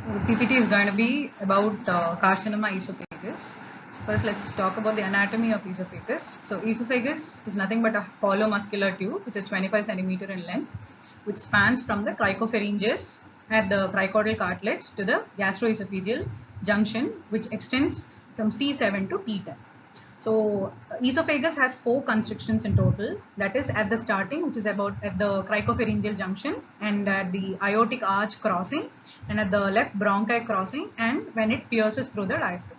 The PPT is going to be about carcinoma esophagus. So first, let's talk about the anatomy of esophagus. So esophagus is nothing but a hollow muscular tube which is 25 centimeter in length, which spans from the cricopharyngeus at the cricoidal cartilage to the gastroesophageal junction, which extends from C7 to T10. So esophagus has 4 constrictions in total. That is at the starting, which is about at the cricopharyngeal junction, and at the aortic arch crossing, and at the left bronchi crossing, and when it pierces through the diaphragm.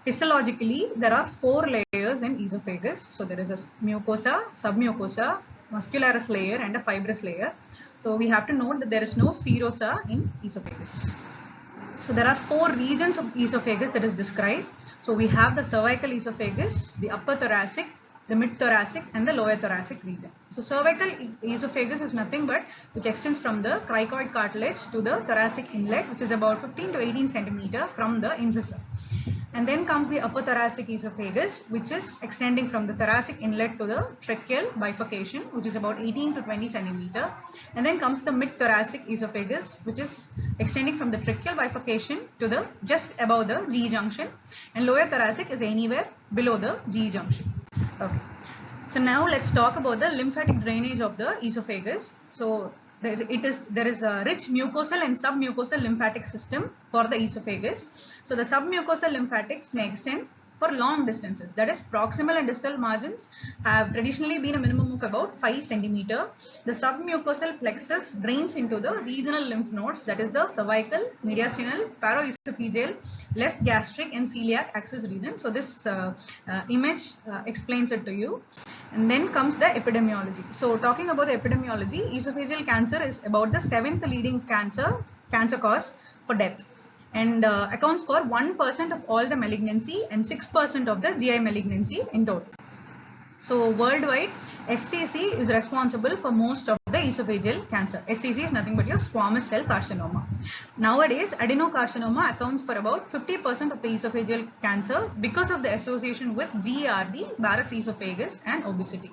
Histologically, there are 4 layers in esophagus. So there is a mucosa, submucosa, muscularis layer, and a fibrous layer. So we have to note that there is no serosa in esophagus. So there are 4 regions of esophagus that is described. So we have the cervical esophagus, the upper thoracic, the mid thoracic, and the lower thoracic region. So cervical esophagus is nothing but which extends from the cricoid cartilage to the thoracic inlet, which is about 15 to 18 centimeter from the incisor. And then comes the upper thoracic esophagus, which is extending from the thoracic inlet to the tracheal bifurcation, which is about 18 to 20 centimeter. And then comes the mid thoracic esophagus, which is extending from the tracheal bifurcation to the just above the G junction. And lower thoracic is anywhere below the G junction. Okay. So now let's talk about the lymphatic drainage of the esophagus. So there is a rich mucosal and submucosal lymphatic system for the esophagus. So the submucosal lymphatics may extend for long distances. That is, proximal and distal margins have traditionally been a minimum of about 5 centimeter. The submucosal plexus drains into the regional lymph nodes, that is the cervical, mediastinal, paroesophageal, left gastric, and celiac axis region. So this image explains it to you. And then comes the epidemiology. So talking about the epidemiology, esophageal cancer is about the 7th leading cancer cause for death, and accounts for 1% of all the malignancy and 6% of the GI malignancy in total. So worldwide, SCC is responsible for most of the esophageal cancer. SCC is nothing but your squamous cell carcinoma. Nowadays, adenocarcinoma accounts for about 50% of the esophageal cancer because of the association with GERD, Barrett's esophagus, and obesity.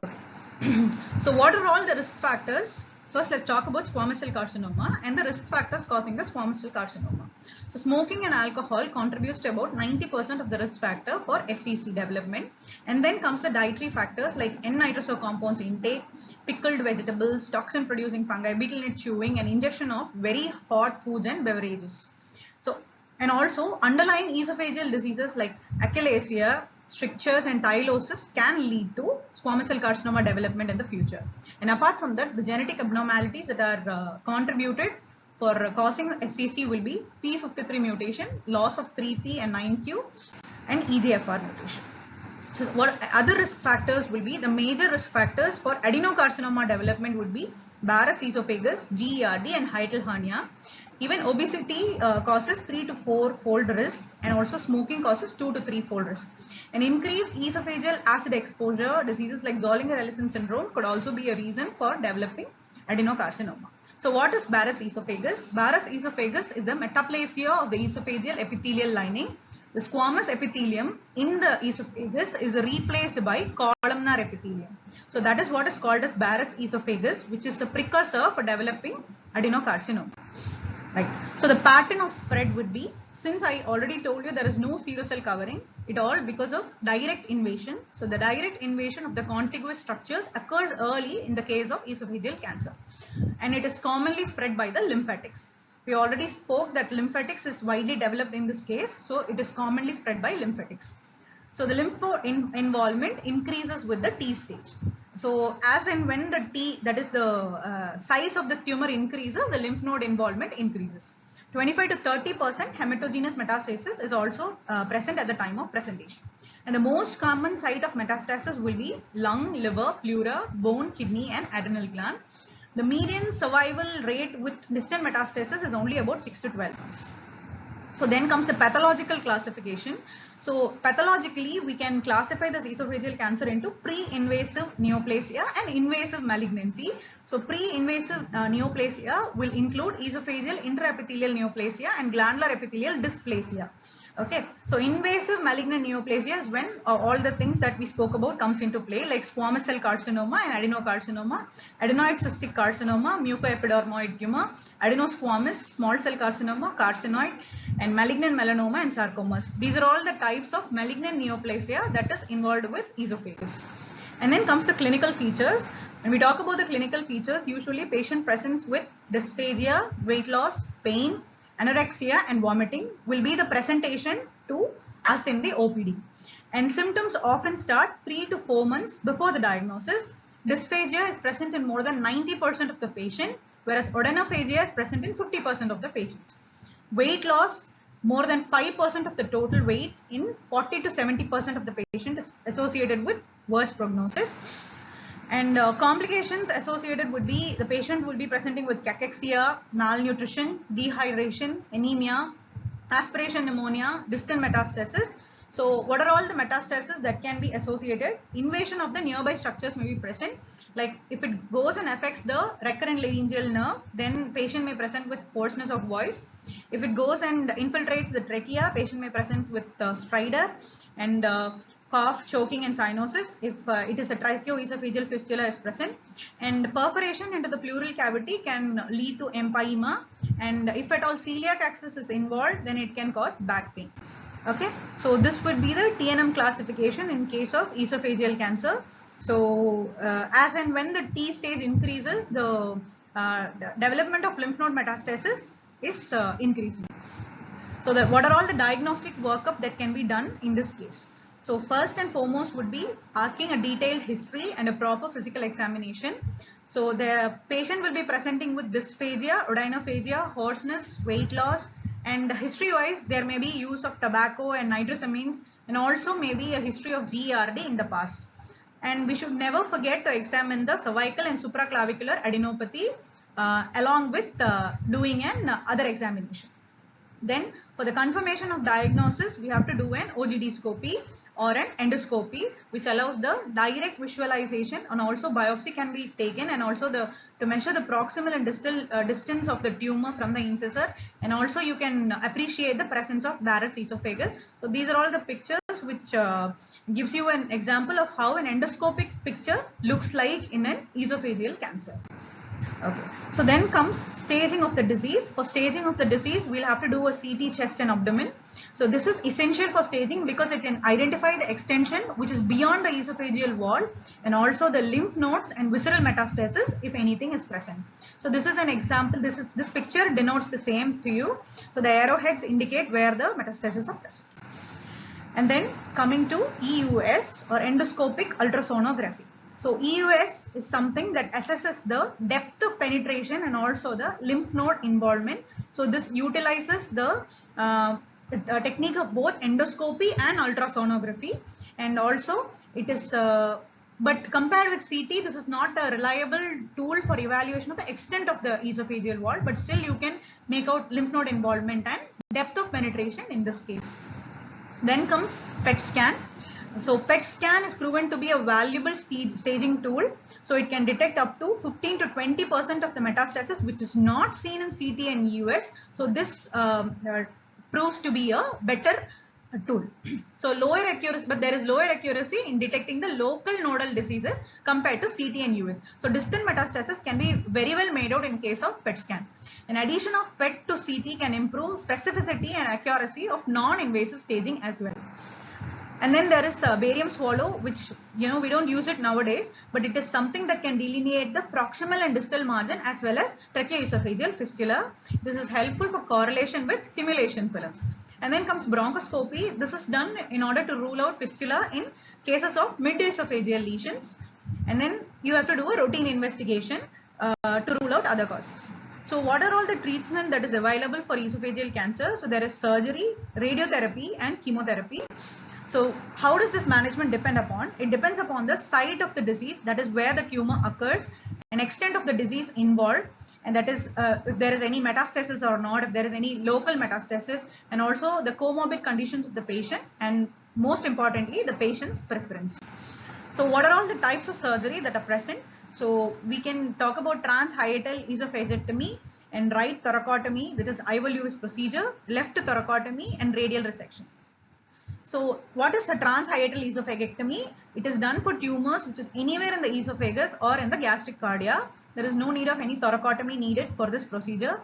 Okay. So what are all the risk factors? First, let's talk about squamous cell carcinoma and the risk factors causing the squamous cell carcinoma. So smoking and alcohol contributes to about 90% of the risk factor for SCC development. And then comes the dietary factors like N-nitroso compounds intake, pickled vegetables, toxin producing fungi, betel nut chewing, and ingestion of very hot foods and beverages. So, and also underlying esophageal diseases like achalasia, strictures, and tylosis can lead to squamous cell carcinoma development in the future. And apart from that, the genetic abnormalities that are contributed for causing SCC will be P53 mutation, loss of 3P and 9Q, and EGFR mutation. So what other risk factors will be? The major risk factors for adenocarcinoma development would be Barrett's esophagus, GERD, and hiatal hernia. Even obesity causes 3 to 4 fold risk, and also smoking causes 2 to 3 fold risk. An increased esophageal acid exposure, diseases like Zollinger-Ellison syndrome could also be a reason for developing adenocarcinoma. So what is Barrett's esophagus? Barrett's esophagus is the metaplasia of the esophageal epithelial lining. The squamous epithelium in the esophagus is replaced by columnar epithelium. So that is what is called as Barrett's esophagus, which is a precursor for developing adenocarcinoma. Right. So the pattern of spread would be, since I already told you there is no serocell covering, it all because of direct invasion. So the direct invasion of the contiguous structures occurs early in the case of esophageal cancer, and it is commonly spread by the lymphatics. We already spoke that lymphatics is widely developed in this case, so it is commonly spread by lymphatics. So the lympho involvement increases with the T stage. So as and when the T, that is the size of the tumor increases, the lymph node involvement increases. 25 to 30% hematogenous metastasis is also present at the time of presentation. And the most common site of metastasis will be lung, liver, pleura, bone, kidney, and adrenal gland. The median survival rate with distant metastasis is only about 6 to 12 months. So then comes the pathological classification. So pathologically, we can classify this esophageal cancer into pre-invasive neoplasia and invasive malignancy. So pre-invasive neoplasia will include esophageal intraepithelial neoplasia and glandular epithelial dysplasia. Okay, so invasive malignant neoplasia is when all the things that we spoke about comes into play, like squamous cell carcinoma and adenocarcinoma, adenoid cystic carcinoma, mucoepidermoid tumor, adenosquamous, small cell carcinoma, carcinoid, and malignant melanoma and sarcomas. These are all the types of malignant neoplasia that is involved with esophagus. And then comes the clinical features. When we talk about the clinical features, usually patient presents with dysphagia, weight loss, pain, anorexia and vomiting will be the presentation to us in the OPD. And symptoms often start 3 to 4 months before the diagnosis. Dysphagia is present in more than 90% of the patient, whereas odonophagia is present in 50% of the patient. Weight loss, more than 5% of the total weight in 40 to 70% of the patient is associated with worse prognosis. And complications associated would be the patient will be presenting with cachexia, malnutrition, dehydration, anemia, aspiration pneumonia, distant metastasis. So what are all the metastases that can be associated? Invasion of the nearby structures may be present. Like if it goes and affects the recurrent laryngeal nerve, then patient may present with hoarseness of voice. If it goes and infiltrates the trachea, patient may present with stridor and cough, choking and cyanosis. If it is a tracheoesophageal fistula is present, and perforation into the pleural cavity can lead to empyema, and if at all celiac axis is involved, then it can cause back pain. Okay, so this would be the TNM classification in case of esophageal cancer. So as and when the T stage increases, the development of lymph node metastasis is increasing. So what are all the diagnostic workup that can be done in this case? So first and foremost would be asking a detailed history and a proper physical examination. So the patient will be presenting with dysphagia, odonophagia, hoarseness, weight loss, and history wise there may be use of tobacco and nitrosamines, and also maybe a history of GERD in the past. And we should never forget to examine the cervical and supraclavicular adenopathy along with doing an other examination. Then for the confirmation of diagnosis, we have to do an OGD-scopy or an endoscopy, which allows the direct visualization, and also biopsy can be taken, and also to measure the proximal and distal distance of the tumor from the incisor, and also you can appreciate the presence of Barrett's esophagus. So these are all the pictures which gives you an example of how an endoscopic picture looks like in an esophageal cancer. Okay, so then comes staging of the disease. For staging of the disease, we'll have to do a CT chest and abdomen. So this is essential for staging because it can identify the extension which is beyond the esophageal wall, and also the lymph nodes and visceral metastasis if anything is present. So this is an example. This picture denotes the same to you. So the arrowheads indicate where the metastases are present. And then coming to EUS or endoscopic ultrasonography. So EUS is something that assesses the depth of penetration and also the lymph node involvement. So this utilizes the technique of both endoscopy and ultrasonography, and also it is but compared with CT, this is not a reliable tool for evaluation of the extent of the esophageal wall, but still you can make out lymph node involvement and depth of penetration in this case. Then comes PET scan. So PET scan is proven to be a valuable staging tool. So it can detect up to 15 to 20% of the metastasis, which is not seen in CT and EUS. So this proves to be a better tool. So lower accuracy, but there is lower accuracy in detecting the local nodal diseases compared to CT and EUS. So distant metastasis can be very well made out in case of PET scan. An addition of PET to CT can improve specificity and accuracy of non-invasive staging as well. And then there is barium swallow, which we don't use it nowadays, but it is something that can delineate the proximal and distal margin as well as tracheoesophageal fistula. This is helpful for correlation with simulation films. And then comes bronchoscopy. This is done in order to rule out fistula in cases of mid-esophageal lesions. And then you have to do a routine investigation to rule out other causes. So what are all the treatment that is available for esophageal cancer? So there is surgery, radiotherapy and chemotherapy. So how does this management depend upon? It depends upon the site of the disease, that is where the tumor occurs, and extent of the disease involved, and that is if there is any metastasis or not, if there is any local metastasis, and also the comorbid conditions of the patient, and most importantly the patient's preference. So what are all the types of surgery that are present? So we can talk about transhiatal esophagectomy, and right thoracotomy, that is IVLUS procedure, left thoracotomy and radial resection. So what is a transhiatal esophagectomy? It is done for tumors which is anywhere in the esophagus or in the gastric cardia. There is no need of any thoracotomy needed for this procedure.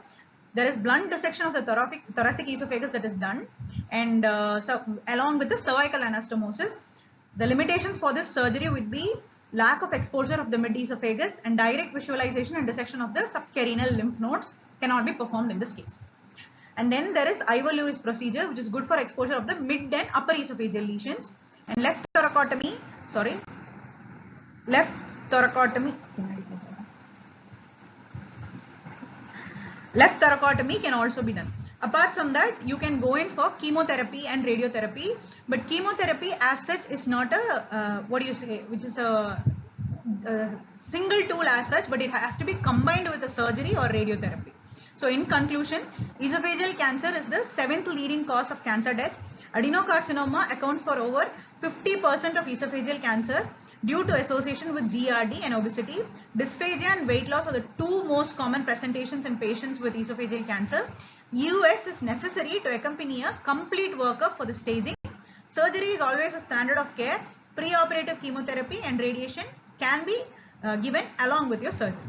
There is blunt dissection of the thoracic esophagus that is done, and so along with the cervical anastomosis. The limitations for this surgery would be lack of exposure of the mid-esophagus, and direct visualization and dissection of the subcarinal lymph nodes cannot be performed in this case. And then there is IVLUS procedure, which is good for exposure of the mid and upper esophageal lesions. And left thoracotomy can also be done. Apart from that, you can go in for chemotherapy and radiotherapy, but chemotherapy as such is not a which is a single tool as such, but it has to be combined with a surgery or radiotherapy. So in conclusion, esophageal cancer is the 7th leading cause of cancer death. Adenocarcinoma accounts for over 50% of esophageal cancer due to association with GRD and obesity. Dysphagia and weight loss are the 2 most common presentations in patients with esophageal cancer. US is necessary to accompany a complete workup for the staging. Surgery is always a standard of care. Preoperative chemotherapy and radiation can be given along with your surgery.